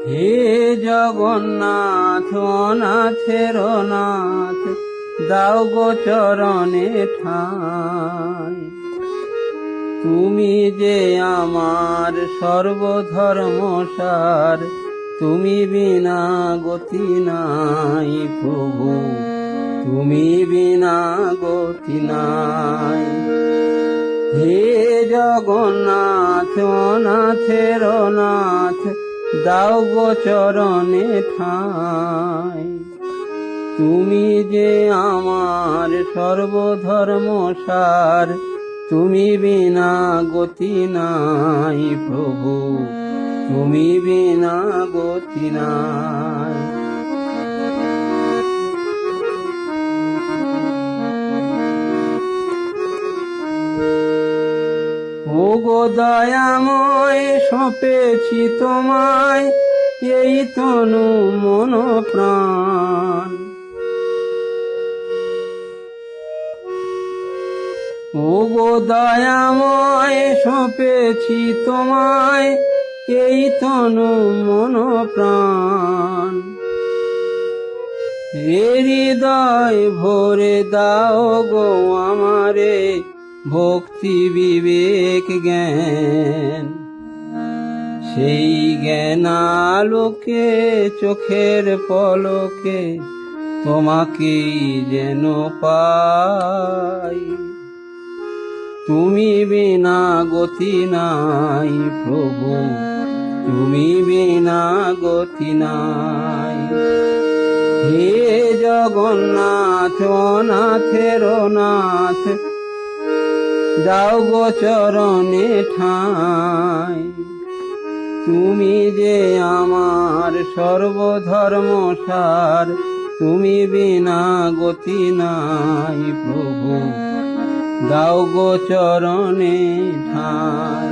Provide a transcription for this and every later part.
হে জগন্নাথ অনাথের নাথ, দাও গো চরণে ঠাঁই। তুমি যে আমার সর্বধর্মসার, তুমি বিনা গতি নাই প্রভু, তুমি বিনা গতি নাই। হে জগন্নাথ অনাথের নাথ, দাও গো চরণে ঠাঁই। তুমি যে আমার সর্বধর্মসার, তুমি বিনা গতি নাই প্রভু, তুমি বিনা গতি নাই। ও গো দয়াময়, সঁপেছি তোমায় এই তনু মন প্রাণ। ও গো দয়াময়, সঁপেছি তোমায় এই তনু মন প্রাণ। হৃদয় ভরে দাও গো আমারে ভক্তি বিবেক জ্ঞান। সেই জ্ঞান আলোকে চোখের পলকে তোমাকেই যেন পাই। তুমি বিনা গতি নাই প্রভু, তুমি বিনা গতি নাই। হে জগন্নাথ অনাথের নাথ, দাও গো চরণে ঠাঁই। তুমি যে আমার সর্বধর্মসার, তুমি বিনা গতি নাই প্রভু, দাও গো চরণে ঠাঁই।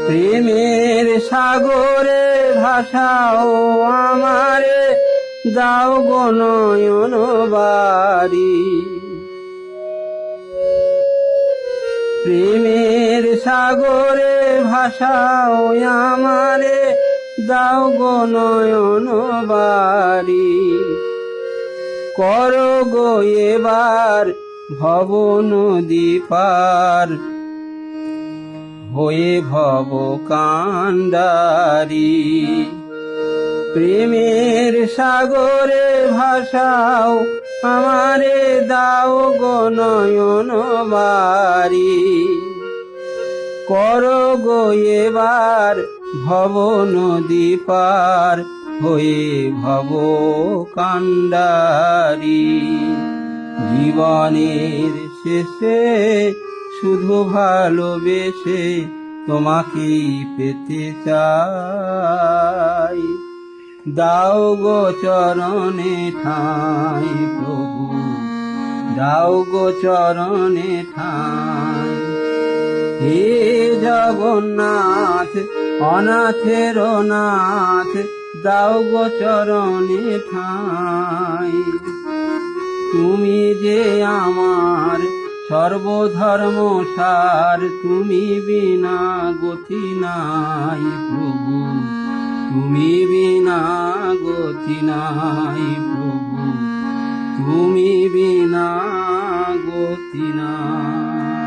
প্রেমের সাগরে ভাসাও আমারে, দাও গো নয়ন বাড়ি। প্রেমের সাগরে ভাসাও আমারে, দাও গো নয়ন বাড়ি। করো গো এবার ভব নদী পার, হয়ে ভব কান্ডারি। প্রেমের সাগরে ভাসাও আমারে, দাও গো নয়ন বাড়ি। করো গো এবার ভব নদী পার, হয়ে ভব কান্ডারি। জীবনের শেষে শুধু ভালোবেসে তোমাকেই পেতে চাই। দাও গো চরণে ঠাঁই প্রভু, দাও গো চরণে ঠাঁই। হে জগন্নাথ অনাথের নাথ, দাও গো চরণে ঠাঁই। তুমি যে আমার সর্বধর্মসার, তুমি বিনা গতি নাই প্রভু, তুমি বিনা গতি নাই প্রভু, তুমি বিনা গতি নাই।